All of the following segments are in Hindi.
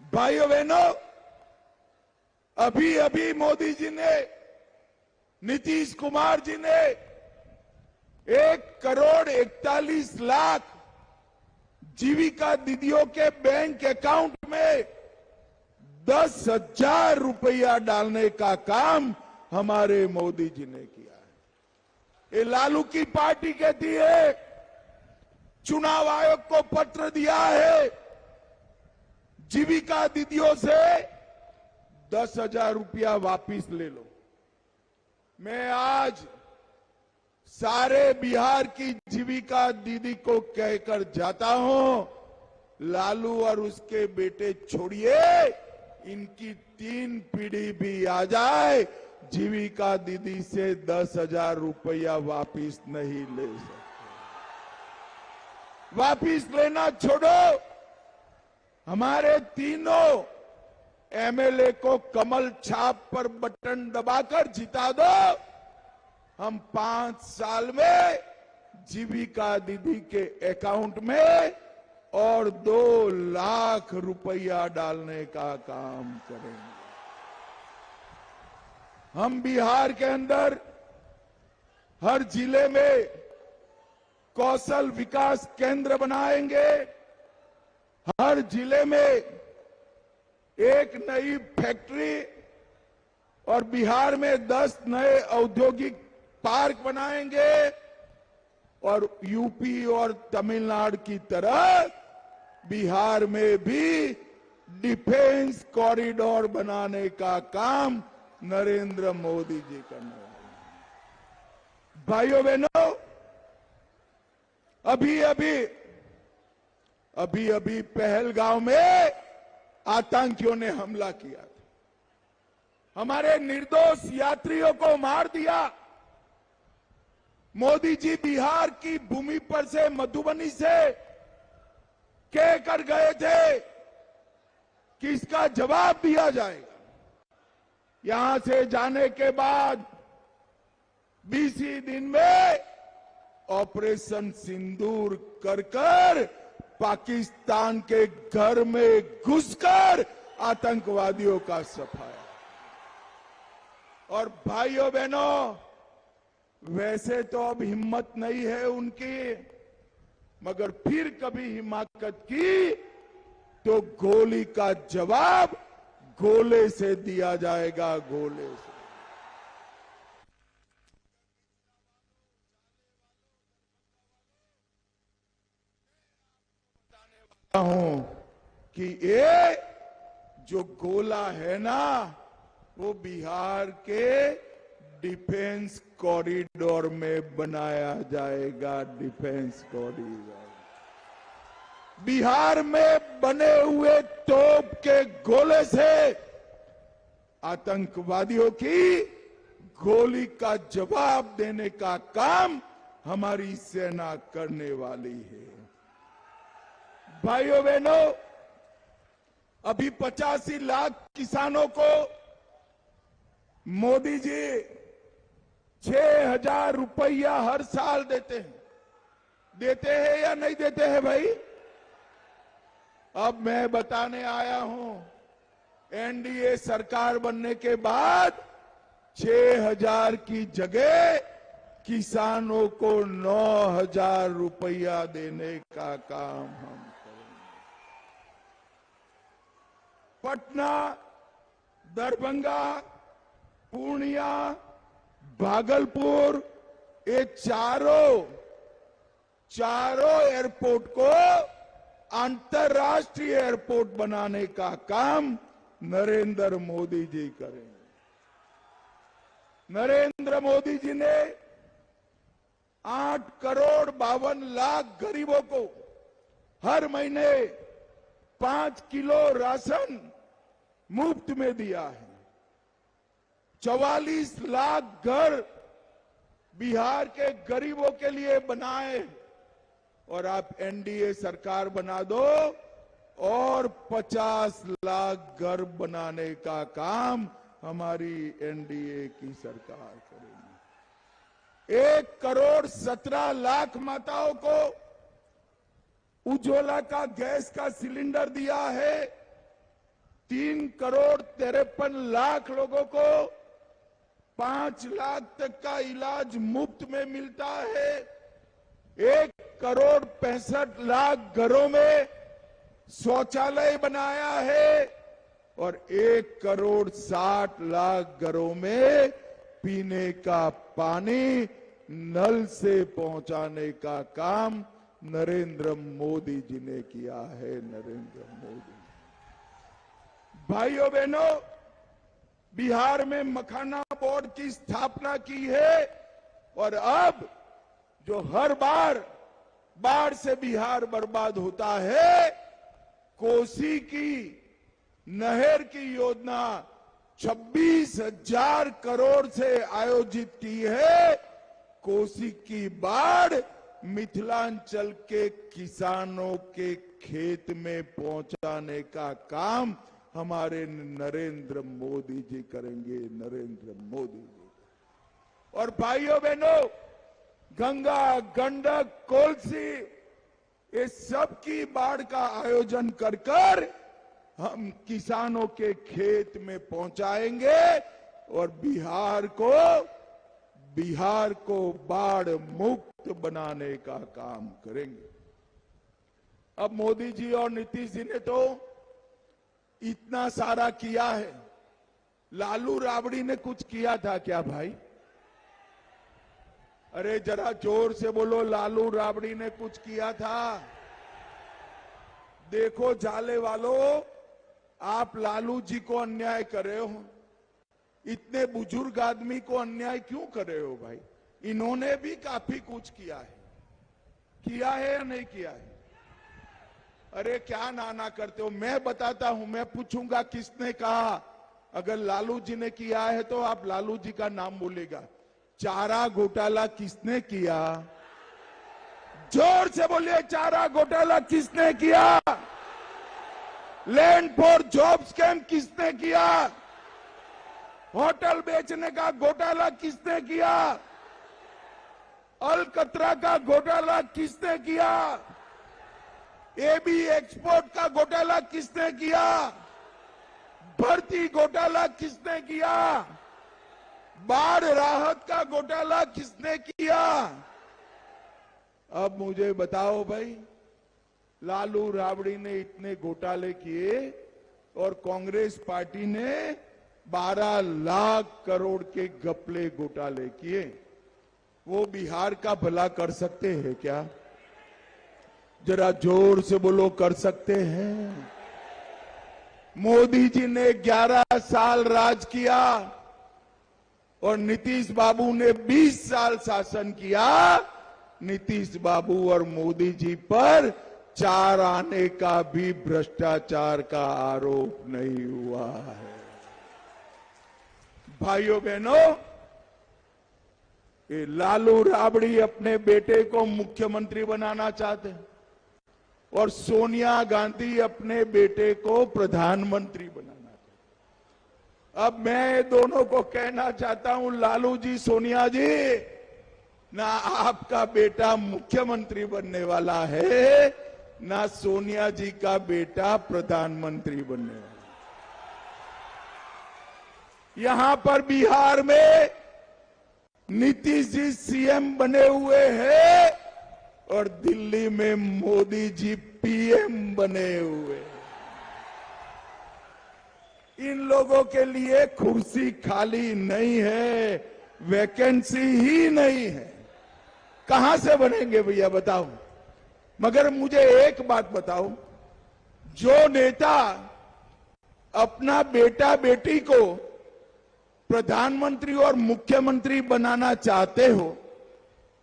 भाइयों बहनों, अभी अभी मोदी जी ने, नीतीश कुमार जी ने 1,41,00,000 जीविका दीदियों के बैंक अकाउंट में 10,000 रुपया डालने का काम हमारे मोदी जी ने किया है। ये लालू की पार्टी कहती है, चुनाव आयोग को पत्र दिया है, जीविका दीदियों से 10,000 रुपया वापिस ले लो। मैं आज सारे बिहार की जीविका दीदी को कहकर जाता हूं, लालू और उसके बेटे छोड़िए, इनकी 3 पीढ़ी भी आ जाए, जीविका दीदी से 10,000 रुपया वापिस नहीं ले सकते। वापिस लेना छोड़ो, हमारे तीनों एमएलए को कमल छाप पर बटन दबाकर जिता दो, हम 5 साल में जीविका दीदी के अकाउंट में और 2 लाख रुपया डालने का काम करेंगे। हम बिहार के अंदर हर जिले में कौशल विकास केंद्र बनाएंगे, हर जिले में एक नई फैक्ट्री और बिहार में 10 नए औद्योगिक पार्क बनाएंगे और यूपी और तमिलनाडु की तरह बिहार में भी डिफेंस कॉरिडोर बनाने का काम नरेंद्र मोदी जी करने वाले हैं। भाइयों बहनों, अभी अभी पहलगांव में आतंकियों ने हमला किया था, हमारे निर्दोष यात्रियों को मार दिया। मोदी जी बिहार की भूमि पर से, मधुबनी से कह कर गए थे कि इसका जवाब दिया जाएगा। यहां से जाने के बाद 20 ही दिन में ऑपरेशन सिंदूर कर पाकिस्तान के घर में घुसकर आतंकवादियों का सफाया। और भाइयों बहनों, वैसे तो अब हिम्मत नहीं है उनकी, मगर फिर कभी हिमाकत की तो गोली का जवाब गोले से दिया जाएगा, गोले से। हूं कि ये जो गोला है ना, वो बिहार के डिफेंस कॉरिडोर में बनाया जाएगा। डिफेंस कॉरिडोर बिहार में बने हुए तोप के गोले से आतंकवादियों की गोली का जवाब देने का काम हमारी सेना करने वाली है। भाइयों बहनों, अभी 85 लाख किसानों को मोदी जी 6,000 रुपया हर साल देते हैं या नहीं देते हैं भाई? अब मैं बताने आया हूं, एनडीए सरकार बनने के बाद 6,000 की जगह किसानों को 9,000 रुपया देने का काम हम पटना, दरभंगा, पूर्णिया, भागलपुर, ये चारों एयरपोर्ट को अंतर्राष्ट्रीय एयरपोर्ट बनाने का काम नरेंद्र मोदी जी करेंगे। नरेंद्र मोदी जी ने 8,52,00,000 गरीबों को हर महीने 5 किलो राशन मुफ्त में दिया है। 44 लाख घर बिहार के गरीबों के लिए बनाए, और आप एनडीए सरकार बना दो और 50 लाख घर बनाने का काम हमारी एनडीए की सरकार करेगी। 1,17,00,000 माताओं को उज्ज्वला का गैस का सिलेंडर दिया है। 3,53,00,000 लोगों को 5 लाख तक का इलाज मुफ्त में मिलता है। 1,65,00,000 घरों में शौचालय बनाया है और 1,60,00,000 घरों में पीने का पानी नल से पहुंचाने का काम नरेंद्र मोदी जी ने किया है। नरेंद्र मोदी भाइयों बहनों, बिहार में मखाना बोर्ड की स्थापना की है और अब जो हर बार बाढ़ से बिहार बर्बाद होता है, कोसी की नहर की योजना 26,000 करोड़ से आयोजित की है। कोसी की बाढ़ मिथिलांचल के किसानों के खेत में पहुंचाने का काम हमारे नरेंद्र मोदी जी करेंगे। नरेंद्र मोदी जी। और भाइयों बहनों, गंगा, गंडक, कोसी, ये सब की बाढ़ का आयोजन कर कर हम किसानों के खेत में पहुंचाएंगे और बिहार को बाढ़ मुक्त बनाने का काम करेंगे। अब मोदी जी और नीतीश जी ने तो इतना सारा किया है, लालू राबड़ी ने कुछ किया था क्या भाई? अरे जरा जोर से बोलो, लालू राबड़ी ने कुछ किया था? देखो झाले वालों, आप लालू जी को अन्याय कर रहे हो। इतने बुजुर्ग आदमी को अन्याय क्यों कर रहे हो भाई? इन्होंने भी काफी कुछ किया है या नहीं किया है? अरे क्या नाना करते हो? मैं बताता हूं, मैं पूछूंगा किसने कहा। अगर लालू जी ने किया है तो आप लालू जी का नाम बोलेगा। चारा घोटाला किसने किया? जोर से बोलिए, चारा घोटाला किसने किया? लैंड फॉर जॉब स्कैम किसने किया? होटल बेचने का घोटाला किसने किया? अलकतरा का घोटाला किसने किया? एबी एक्सपोर्ट का घोटाला किसने किया? भर्ती घोटाला किसने किया? बाढ़ राहत का घोटाला किसने किया? अब मुझे बताओ भाई, लालू राबड़ी ने इतने घोटाले किए और कांग्रेस पार्टी ने 12 लाख करोड़ के घपले घोटाले किए। वो बिहार का भला कर सकते हैं क्या? जरा जोर से बोलो, कर सकते हैं? मोदी जी ने 11 साल राज किया और नीतीश बाबू ने 20 साल शासन किया। नीतीश बाबू और मोदी जी पर 4 आने का भी भ्रष्टाचार का आरोप नहीं हुआ है। भाइयों बहनों, ये लालू राबड़ी अपने बेटे को मुख्यमंत्री बनाना चाहते हैं और सोनिया गांधी अपने बेटे को प्रधानमंत्री बनाना चाहते। अब मैं दोनों को कहना चाहता हूं, लालू जी, सोनिया जी, ना आपका बेटा मुख्यमंत्री बनने वाला है, ना सोनिया जी का बेटा प्रधानमंत्री बनने वाला। यहां पर बिहार में नीतीश जी सीएम बने हुए हैं और दिल्ली में मोदी जी पीएम बने हुए। इन लोगों के लिए कुर्सी खाली नहीं है, वैकेंसी ही नहीं है। कहां से बनेंगे भैया बताओ? मगर मुझे एक बात बताओ, जो नेता अपना बेटा बेटी को प्रधानमंत्री और मुख्यमंत्री बनाना चाहते हो,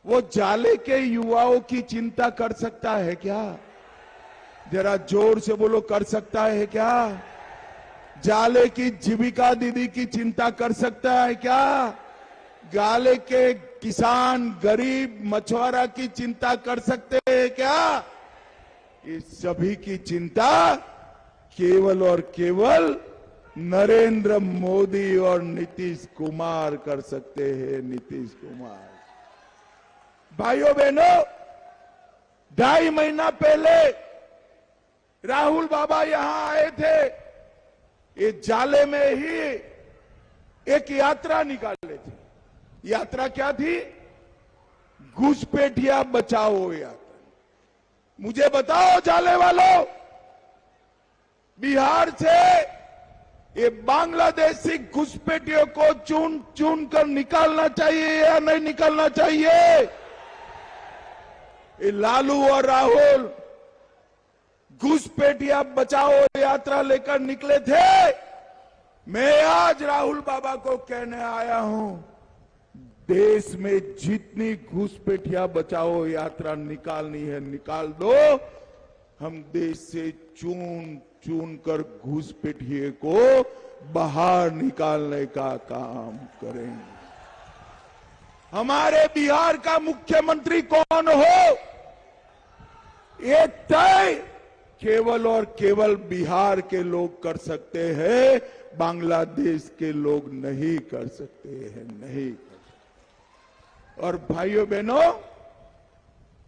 वो जाले के युवाओं की चिंता कर सकता है क्या? जरा जोर से बोलो, कर सकता है क्या? जाले की जीविका दीदी की चिंता कर सकता है क्या? गाले के किसान, गरीब, मछुआरा की चिंता कर सकते हैं क्या? इस सभी की चिंता केवल और केवल नरेंद्र मोदी और नीतीश कुमार कर सकते हैं। नीतीश कुमार। भाइयों बहनों, 2.5 महीना पहले राहुल बाबा यहां आए थे ये जाले में ही एक यात्रा निकाले थे। यात्रा क्या थी? घुसपैठिया बचाओ यात्रा। मुझे बताओ जाले वालों, बिहार से ये बांग्लादेशी घुसपैठियों को चुन चुन कर निकालना चाहिए या नहीं निकालना चाहिए? ये लालू और राहुल घुसपैठिया बचाओ यात्रा लेकर निकले थे। मैं आज राहुल बाबा को कहने आया हूं, देश में जितनी घुसपैठिया बचाओ यात्रा निकालनी है निकाल दो। हम देश से चुन चुन कर घुसपैठिए को बाहर निकालने का काम करेंगे। हमारे बिहार का मुख्यमंत्री कौन हो, ये तय केवल और केवल बिहार के लोग कर सकते हैं, बांग्लादेश के लोग नहीं कर सकते हैं, नहीं कर सकते। और भाइयों बहनों,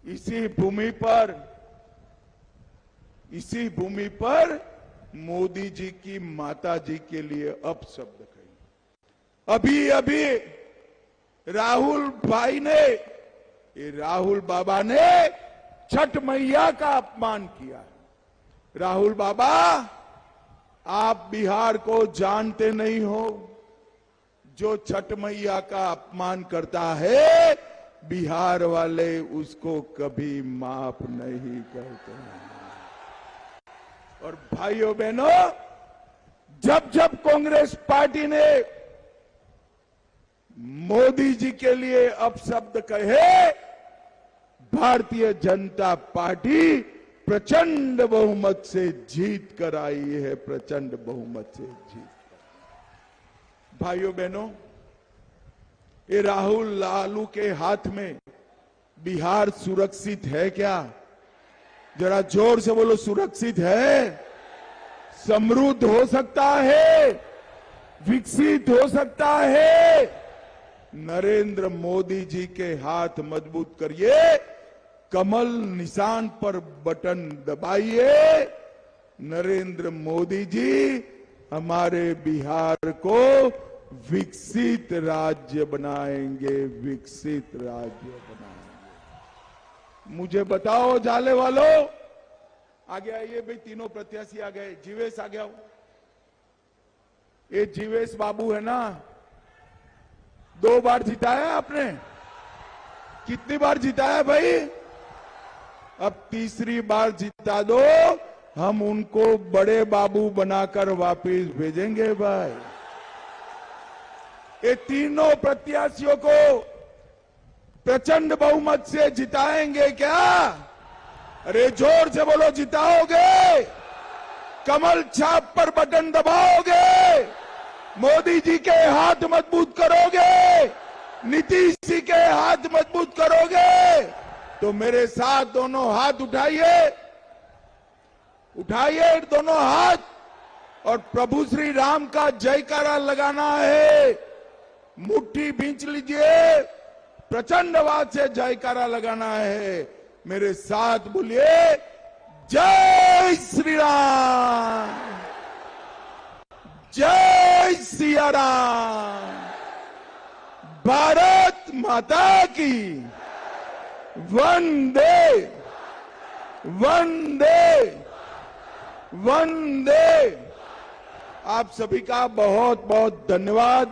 इसी भूमि पर मोदी जी की माता जी के लिए अपशब्द कही। अभी अभी राहुल बाबा ने छठ मैया का अपमान किया। राहुल बाबा, आप बिहार को जानते नहीं हो। जो छठ मैया का अपमान करता है, बिहार वाले उसको कभी माफ नहीं करते हैं। और भाइयों बहनों, जब जब कांग्रेस पार्टी ने मोदी जी के लिए अपशब्द कहे, भारतीय जनता पार्टी प्रचंड बहुमत से जीत कर आई है, प्रचंड बहुमत से जीत कर। भाइयों बहनों, ये राहुल लालू के हाथ में बिहार सुरक्षित है क्या? जरा जोर से बोलो, सुरक्षित है? समृद्ध हो सकता है, विकसित हो सकता है। नरेंद्र मोदी जी के हाथ मजबूत करिए, कमल निशान पर बटन दबाइए। नरेंद्र मोदी जी हमारे बिहार को विकसित राज्य बनाएंगे, विकसित राज्य बनाएंगे। मुझे बताओ जाले वालों, आगे आइए भाई, तीनों प्रत्याशी आ गए। जीवेश आ गया हो। ये जीवेश बाबू है ना, 2 बार जिताया आपने। कितनी बार जिताया भाई? अब तीसरी बार जिता दो, हम उनको बड़े बाबू बनाकर वापस भेजेंगे भाई। ये तीनों प्रत्याशियों को प्रचंड बहुमत से जिताएंगे क्या? अरे जोर से बोलो, जिताओगे? कमल छाप पर बटन दबाओगे? मोदी जी के हाथ मजबूत करोगे? नीतीश जी के हाथ मजबूत करोगे? तो मेरे साथ दोनों हाथ उठाइए, उठाइए दोनों हाथ, और प्रभु श्री राम का जयकारा लगाना है। मुट्ठी भींच लीजिए, प्रचंड आवाज से जयकारा लगाना है। मेरे साथ बोलिए, जय श्री राम, जय सिया राम, भारत माता की वंदे वंदे वंदे। आप सभी का बहुत बहुत धन्यवाद।